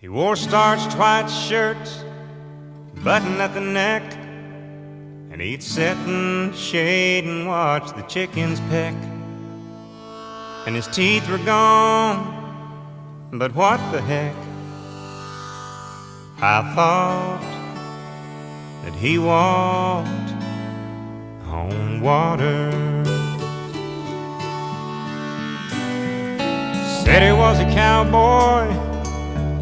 He wore starched white shirts, button at the neck, and he'd sit in the shade and watch the chickens peck. And his teeth were gone, but what the heck? I thought that he walked on water. Said he was a cowboy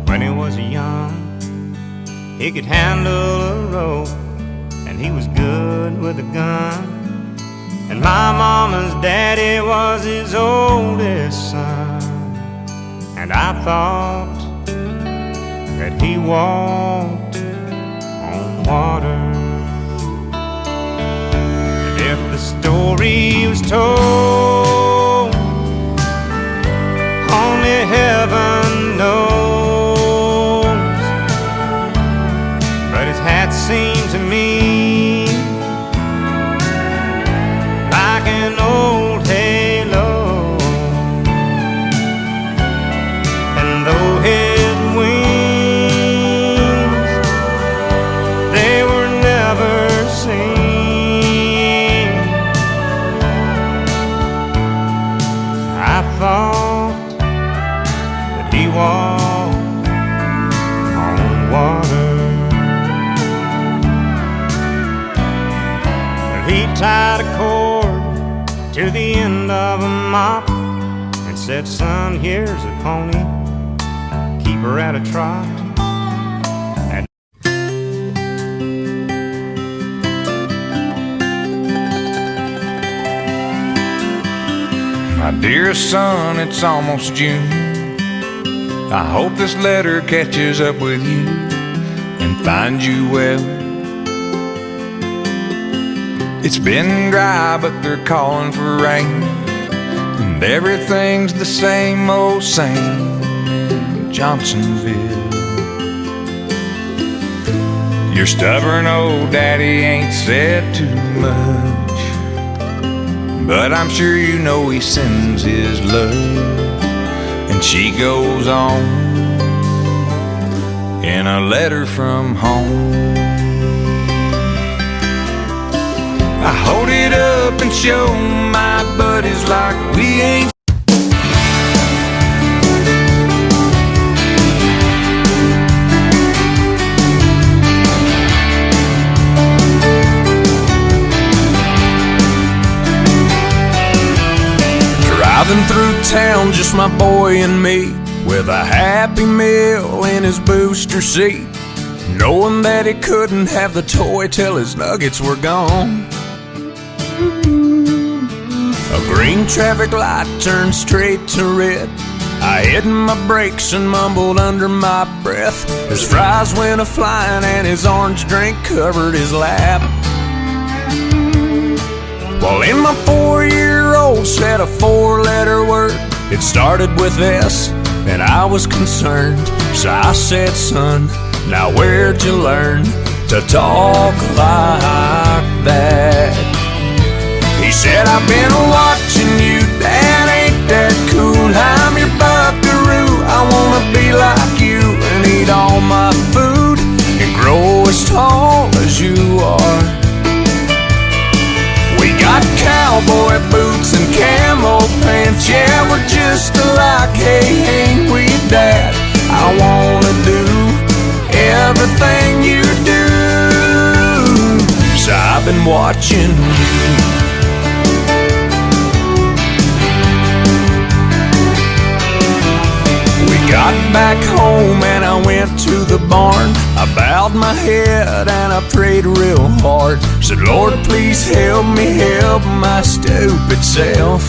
when he was young. He could handle a rope and he was good with a gun. And my mama's daddy was his oldest son. And I thought that he walked on water. And if the story was told, only heaven knows. But his hat seemed to me like an old halo, and though his wings, they were never seen, I thought that he walked on water. He tied a cord to the end of a mop and said, "Son, here's a pony, keep her at a trot." And my dearest son, it's almost June. I hope this letter catches up with you and finds you well. It's been dry, but they're calling for rain, and everything's the same old same in Johnsonville. Your stubborn old daddy ain't said too much, but I'm sure you know he sends his love. And she goes on in a letter from home. I hold it up and show my buddies like we ain't. Driving through town, just my boy and me, with a Happy Meal in his booster seat, knowing that he couldn't have the toy till his nuggets were gone. A green traffic light turned straight to red. I hit my brakes and mumbled under my breath. His fries went a-flying and his orange drink covered his lap. Well, in my 4-year-old said a 4-letter word. It started with S, and I was concerned. So I said, "Son, now where'd you learn to talk like that?" He said, "I've been watching you, Dad, ain't that cool? I'm your buckaroo, I wanna be like you and eat all my food and grow as tall as you are. We got cowboy boots and camo pants, yeah, we're just alike, hey, ain't we, Dad? I wanna do everything you do, so I've been watching you." Got back home and I went to the barn. I bowed my head and I prayed real hard. Said, "Lord, please help me help my stupid self."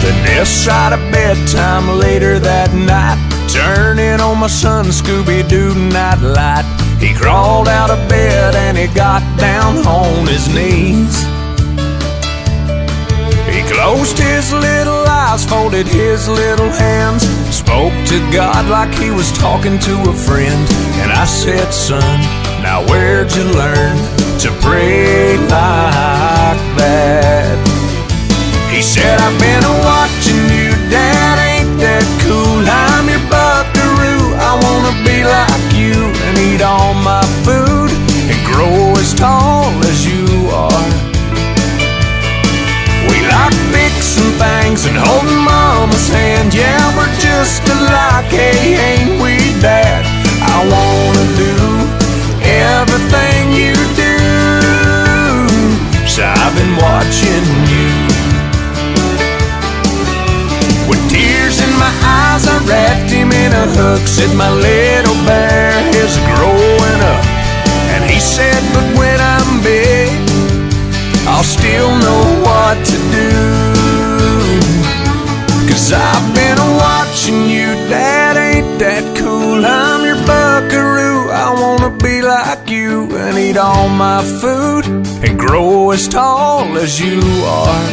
Then this side of bedtime later that night, turning on my son's Scooby-Doo nightlight. He crawled out of bed and he got down on his knees. He closed his little eyes, folded his little hands, spoke to God like he was talking to a friend. And I said, "Son, now where'd you learn to pray like that?" He said, "I've been watching you, Dad, ain't that cool? I'm your like, hey, ain't we that? I wanna do everything you do. So I've been watching you. With tears in my eyes, I wrapped him in a hook. Said my little bear is growing up. And he said, but when I'm big, I'll still know what to do. 'Cause I've been watching you, Dad, ain't that cool? I'm your buckaroo, I wanna be like you and eat all my food and grow as tall as you are.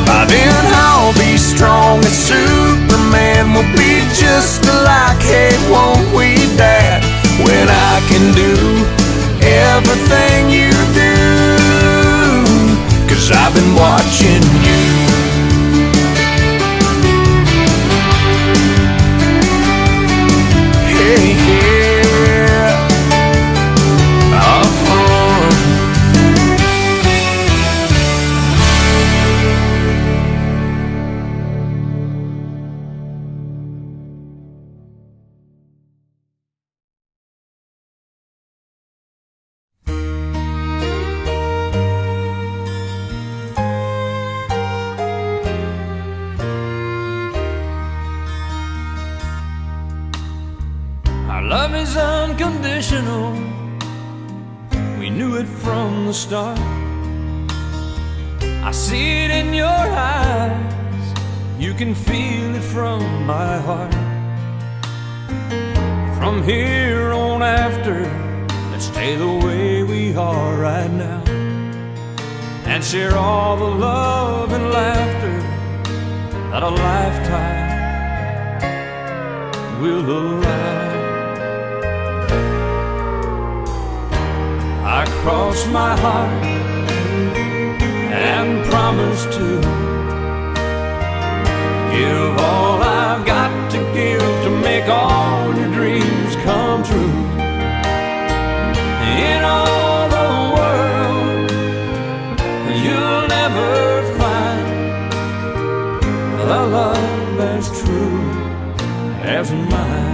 By then I'll be strong as Superman, we'll be just alike, hey, won't we, Dad? When I can do everything you do. 'Cause I've been watching you. Hey, yeah. Our love is unconditional, we knew it from the start. I see it in your eyes, you can feel it from my heart. From here on after, let's stay the way we are right now, and share all the love and laughter that a lifetime will allow. I cross my heart and promise to give all I've got to give to make all your dreams come true. In all the world, you'll never find a love as true as mine.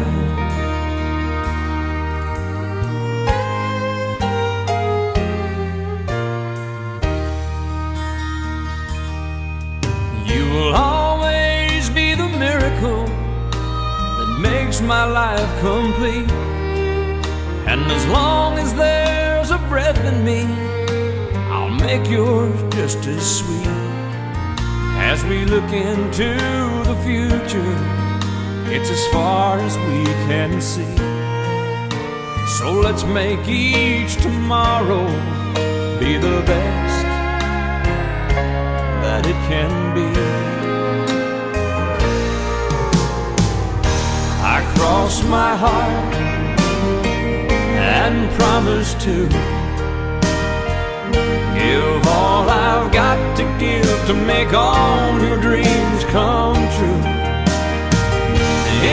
Makes my life complete, and as long as there's a breath in me, I'll make yours just as sweet. As we look into the future, it's as far as we can see. So let's make each tomorrow be the best that it can be. I cross my heart and promise to give all I've got to give to make all your dreams come true.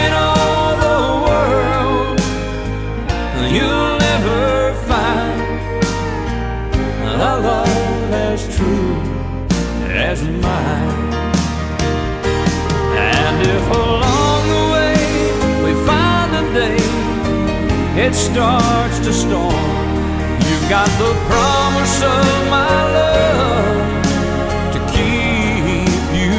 In all the world, you'll never find a love as true as mine. And if along the way day it starts to storm, you've got the promise of my love to keep you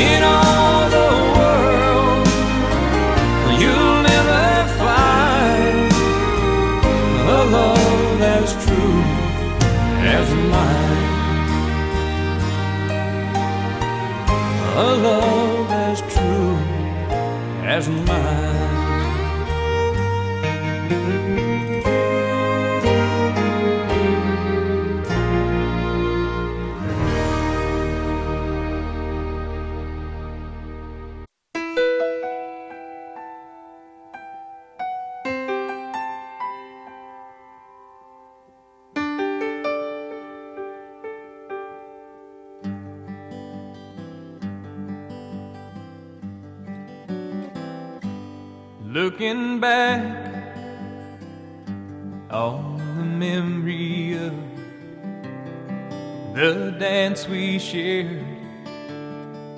in all the world, you'll never find a love as true as mine. A love as true as mine. Looking back on the memory of the dance we shared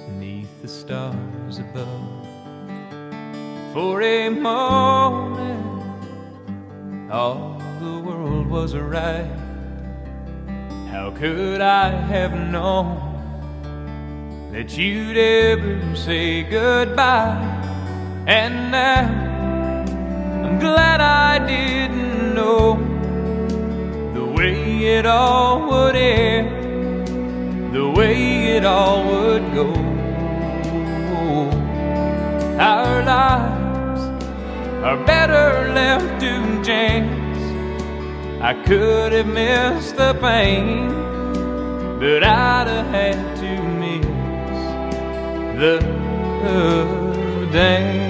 beneath the stars above. For a moment, all the world was right. How could I have known that you'd ever say goodbye? And now I'm glad I didn't know the way it all would end, the way it all would go. Our lives are better left to chance. I could have missed the pain, but I'd have had to miss the dance.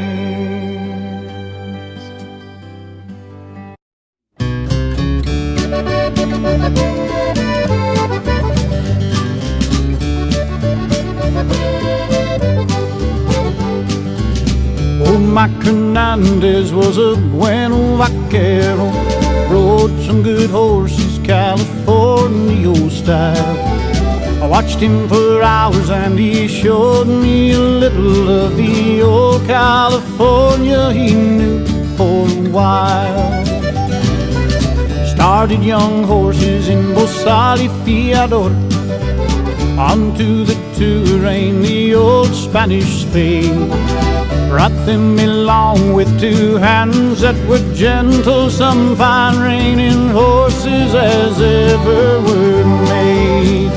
Oh, Mike Hernandez was a bueno vaquero, rode some good horses, California style. I watched him for hours and he showed me a little of the old California he knew for a while. Started young horses in Bosali Fiador, onto the Touraine, the old Spanish spade. Brought them along with two hands that were gentle, some fine reining horses as ever were made.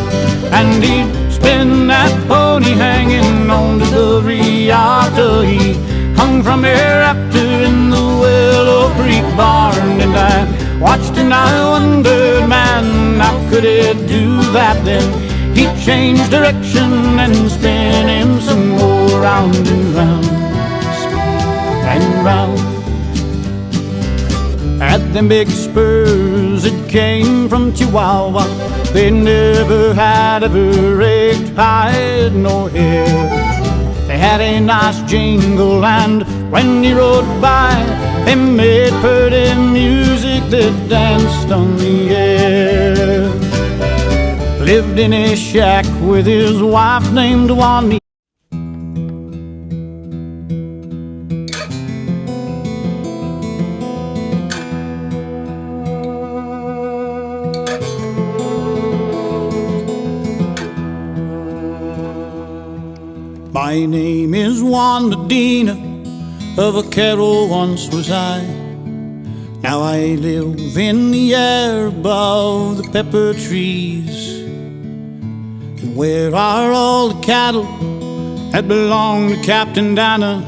And he'd spin that pony hanging on to the riata. He hung from there after in the Willow Creek barn. And I watched and I wondered, man, how could he do that then? He'd change direction and spin him some more, round and round and round. Had them big spurs that came from Chihuahua. They never had ever raked hide nor hair. They had a nice jingle, and when you rode by, they made pretty music that danced on the air. Lived in a shack with his wife named Juanita. My name is Juan Medina, a vaquero once was I. Now I live in the air above the pepper trees. And where are all the cattle that belong to Captain Dana?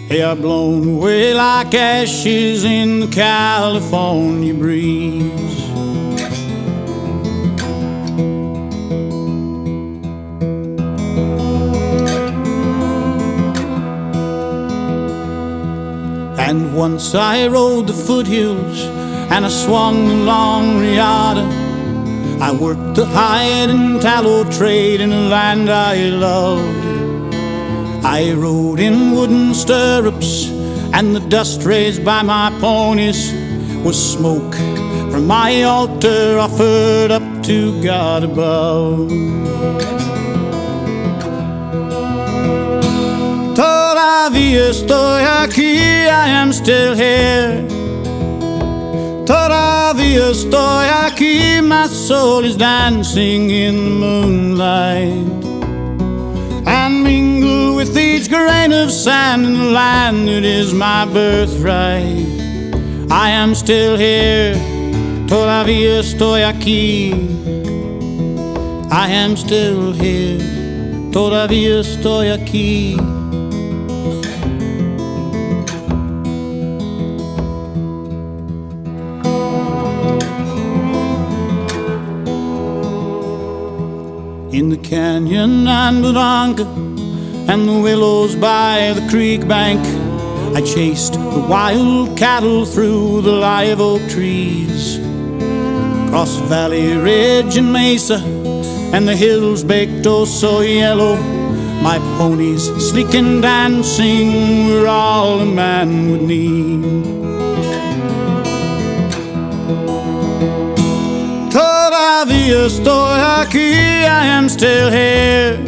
They are blown away like ashes in the California breeze. And once I rode the foothills and I swung the long riata. I worked the hide and tallow trade in a land I loved. I rode in wooden stirrups, and the dust raised by my ponies was smoke from my altar offered up to God above. Todavía estoy aquí, I am still here. Todavía estoy aquí, my soul is dancing in the moonlight. And mingle with each grain of sand in the land that is my birthright. I am still here, todavía estoy aquí. I am still here, todavía estoy aquí. In the canyon and Barranca and the willows by the creek bank, I chased the wild cattle through the live oak trees. Across valley, ridge and mesa, and the hills baked oh so yellow My ponies sleek and dancing were all a man would need. Todavía estoy aquí, I am still here.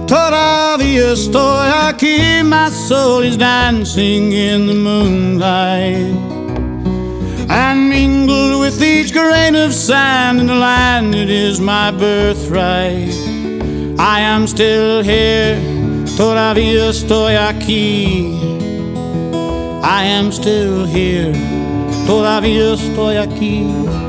Todavía estoy aquí, my soul is dancing in the moonlight. And mingled with each grain of sand in the land, it is my birthright. I am still here, todavía estoy aquí. I am still here, todavía estoy aquí.